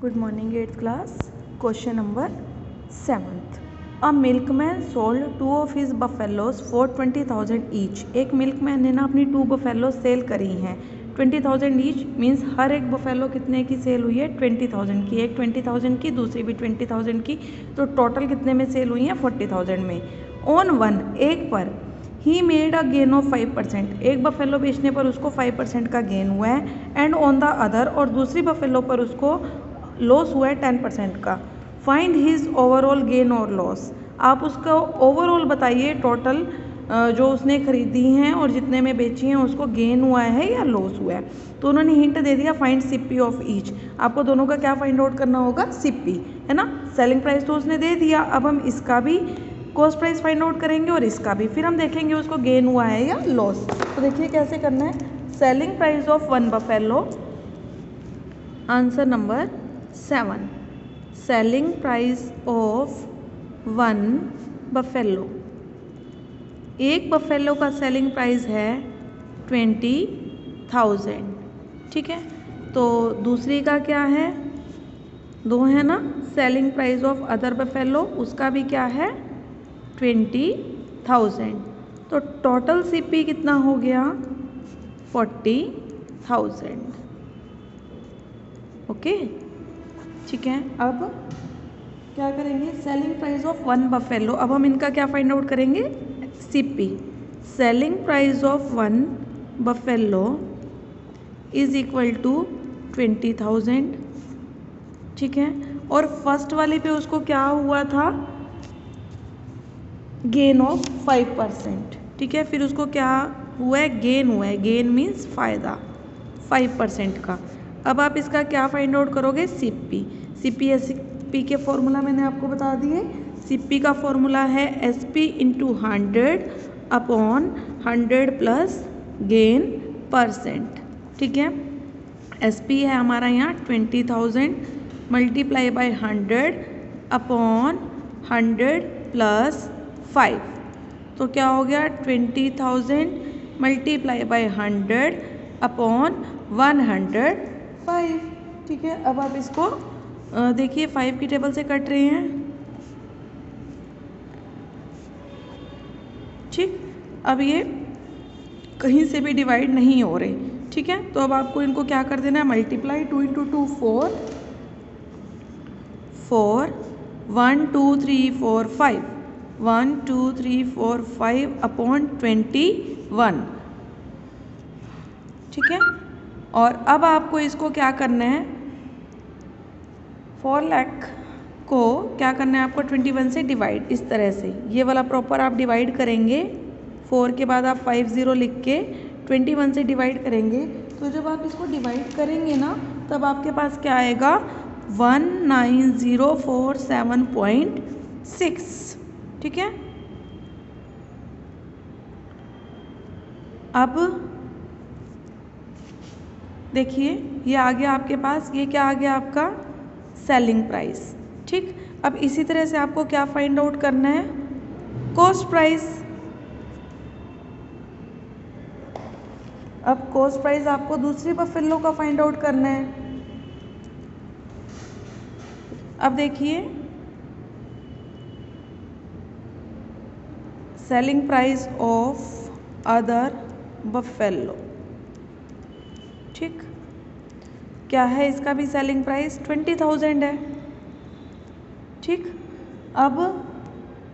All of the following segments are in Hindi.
Good morning, 8th class. Question number 7th. A milkman sold 2 of his buffaloes for 20,000 each. एक मिल्कमैन ने ना अपनी 2 बफेलो सेल करी हैं 20,000 ईच, मीन्स हर एक बफेलो कितने की सेल हुई है 20,000 की, एक 20,000 की, दूसरी भी 20,000 की, तो टोटल कितने में सेल हुई हैं 40,000 में. ऑन वन, एक पर, he made a gain of 5%, एक बफेलो बेचने पर उसको 5% का गेन हुआ है. एंड ऑन द अदर, और दूसरी बफेलो पर उसको लॉस हुआ है 10% का. फाइंड हिज ओवरऑल गेन और लॉस. आप उसका ओवरऑल बताइए, टोटल जो उसने खरीदी हैं और जितने में बेची हैं उसको गेन हुआ है या लॉस हुआ है. तो उन्होंने हिंट दे दिया फाइंड सीपी ऑफ ईच. आपको दोनों का क्या फाइंड आउट करना होगा, सीपी, है ना. सेलिंग प्राइस तो उसने दे दिया, अब हम इसका भी कॉस्ट प्राइस फाइंड आउट करेंगे और इसका भी, फिर हम देखेंगे उसको गेन हुआ है या लॉस. तो देखिए कैसे करना है. Selling price of one buffalo, answer number 7. Selling price of one buffalo, एक बफेलो का सेलिंग प्राइस है 20,000. ठीक है, तो दूसरी का क्या है, 2 है ना. Selling price of other buffalo, उसका भी क्या है 20,000. तो टोटल सीपी कितना हो गया 40,000. ओके, ठीक है. अब क्या करेंगे, selling price of one buffalo. अब हम इनका क्या फाइंड आउट करेंगे, CP. Selling price of one buffalo is equal to 20,000. ठीक है, और फर्स्ट वाले पे उसको क्या हुआ था, गेन ऑफ 5%. ठीक है, फिर उसको क्या हुआ है, गेन हुआ है. गेन मीन्स फ़ायदा 5% का. अब आप इसका क्या फाइंड आउट करोगे, सीपी. सीपी एसपी के फॉर्मूला मैंने आपको बता दिए. सीपी का फॉर्मूला है SP into 100 upon 100 plus gain %. ठीक है, एसपी है हमारा यहाँ 20,000 मल्टीप्लाई बाय 100 अपॉन 100 प्लस 5. तो क्या हो गया 20,000 मल्टीप्लाई बाय 100 अपॉन 105. ठीक है, अब आप इसको देखिए 5 की टेबल से कट रहे हैं. ठीक, अब ये कहीं से भी डिवाइड नहीं हो रहे. ठीक है, तो अब आपको इनको क्या कर देना है, मल्टीप्लाई. 2 into 2 4, 1 2 3 4 5, 1 2 3 4 5 upon 21. ठीक है, और अब आपको इसको क्या करना है, 4 लाख को क्या करना है आपको 21 से डिवाइड. इस तरह से ये वाला प्रॉपर आप डिवाइड करेंगे. 4 के बाद आप 50 लिख के 21 से डिवाइड करेंगे. तो जब आप इसको डिवाइड करेंगे ना, तब आपके पास क्या आएगा 19047.6. ठीक है, अब देखिए ये आ गया आपके पास, ये क्या आ गया आपका सेलिंग प्राइस. ठीक, अब इसी तरह से आपको क्या फाइंड आउट करना है, कॉस्ट प्राइस. अब कॉस्ट प्राइस आपको दूसरी बफेलो का फाइंड आउट करना है. अब देखिए selling price of other buffalo. ठीक, क्या है इसका भी सेलिंग प्राइस 20,000 है. ठीक, अब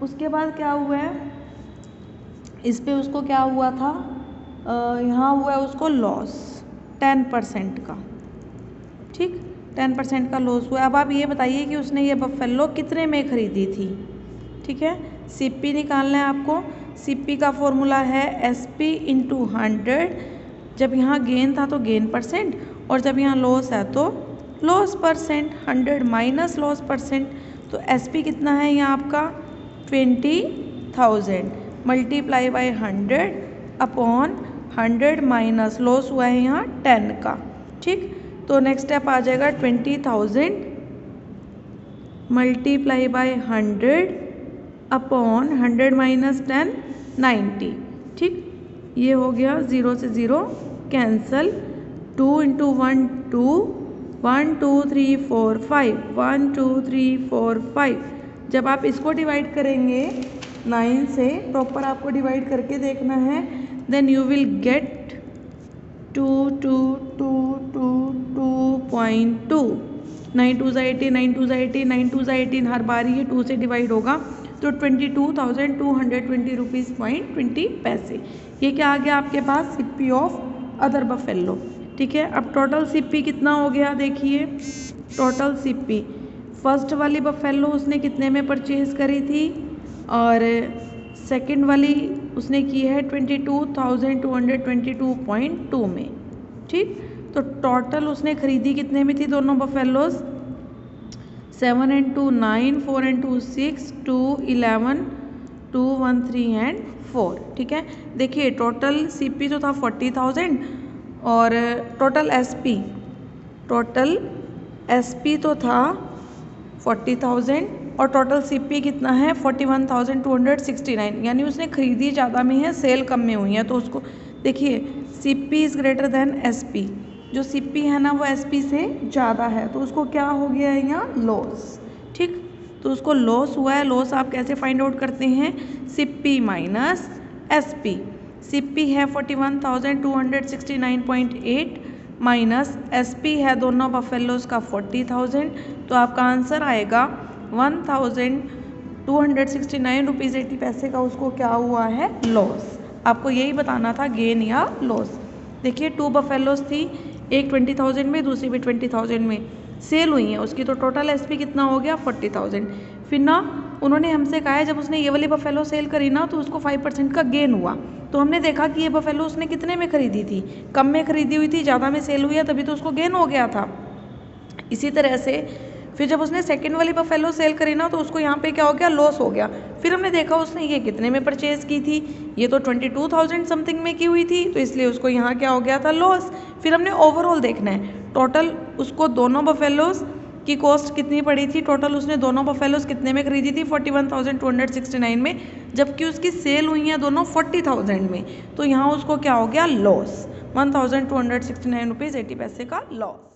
उसके बाद क्या हुआ है, इस पे उसको क्या हुआ था, यहाँ हुआ है उसको लॉस 10% का. ठीक, 10% का लॉस हुआ. अब आप ये बताइए कि उसने ये बफेलो कितने में खरीदी थी. ठीक है, सीपी निकालना है आपको. सीपी का फॉर्मूला है एसपी इंटू 100. जब यहाँ गेन था तो गेन %, और जब यहाँ लॉस है तो लॉस %. 100 minus loss %. तो एसपी कितना है यहाँ आपका 20,000 multiply by 100 upon 100 minus loss हुआ है यहाँ 10 का. ठीक, तो नेक्स्ट स्टेप आ जाएगा 20,000 मल्टीप्लाई बाय 100 अपॉन 100 माइनस 10 90. ठीक, ये हो गया 0 से 0 कैंसल. 2 इंटू 1 2, 1 2 3 4 5 1 2 3 4 5। जब आप इसको डिवाइड करेंगे 9 से, प्रॉपर आपको डिवाइड करके देखना है, देन यू विल गेट 2 2 2 2 2.2। 9 2 18, 9 2 18, 9 2 18, हर बार ये 2 से डिवाइड होगा तो 22,220 रुपीज़ पॉइंट 20 पैसे। ये क्या आ गया आपके पास, सीपी ऑफ अदर बफेलो। ठीक है, अब टोटल सीपी कितना हो गया देखिए। टोटल सीपी फर्स्ट वाली बफेलो उसने कितने में परचेज करी थी और सेकंड वाली उसने की है 22,222.2 में। ठीक, तो टोटल उसने खरीदी कितने में थी दोनों बफेलोज, 7 and 2 9, 4 and 2 6, 2 11, 2 1 3 and 4। ठीक है, देखिए टोटल सीपी जो था 40,000 और टोटल एसपी तो था 40,000 और टोटल सीपी कितना है 41,269, यानी उसने खरीदी ज़्यादा में है, सेल कम में हुई है। तो उसको देखिए CP is greater than SP, जो सीपी है ना वो एसपी से ज़्यादा है, तो उसको क्या हो गया है यहाँ, लॉस। ठीक, तो उसको लॉस हुआ है। लॉस आप कैसे फाइंड आउट करते हैं, सीपी माइनस एसपी। सीपी है 41,269.8 माइनस एसपी है दोनों बफेलोज का 40,000, तो आपका आंसर आएगा 1,269 रुपीज़ 80 पैसे का उसको क्या हुआ है, लॉस। आपको यही बताना था, गेन या लॉस। देखिए 2 बफेलोज थी, एक 20,000 में, दूसरी भी 20,000 में सेल हुई है उसकी, तो टोटल एसपी कितना हो गया 40,000। फिर ना उन्होंने हमसे कहा है जब उसने ये वाली बफेलो सेल करी ना तो उसको 5% का गेन हुआ। तो हमने देखा कि ये बफेलो उसने कितने में खरीदी थी, कम में खरीदी हुई थी, ज़्यादा में सेल हुई है, तभी तो उसको गेन हो गया था। इसी तरह से फिर जब उसने सेकंड वाली बफेलो सेल करी ना तो उसको यहाँ पे क्या हो गया, लॉस हो गया। फिर हमने देखा उसने ये कितने में परचेज की थी, ये तो 22,000 समथिंग में की हुई थी, तो इसलिए उसको यहाँ क्या हो गया था, लॉस। फिर हमने ओवरऑल देखना है, टोटल उसको दोनों बफेलोज की कॉस्ट कितनी पड़ी थी। टोटल उसने दोनों बफेलोज कितने में खरीदी थी, 41,269 में, जबकि उसकी सेल हुई है दोनों 40,000 में, तो यहाँ उसको क्या हो गया, लॉस, 1,269 रुपीज़ 80 पैसे का लॉस।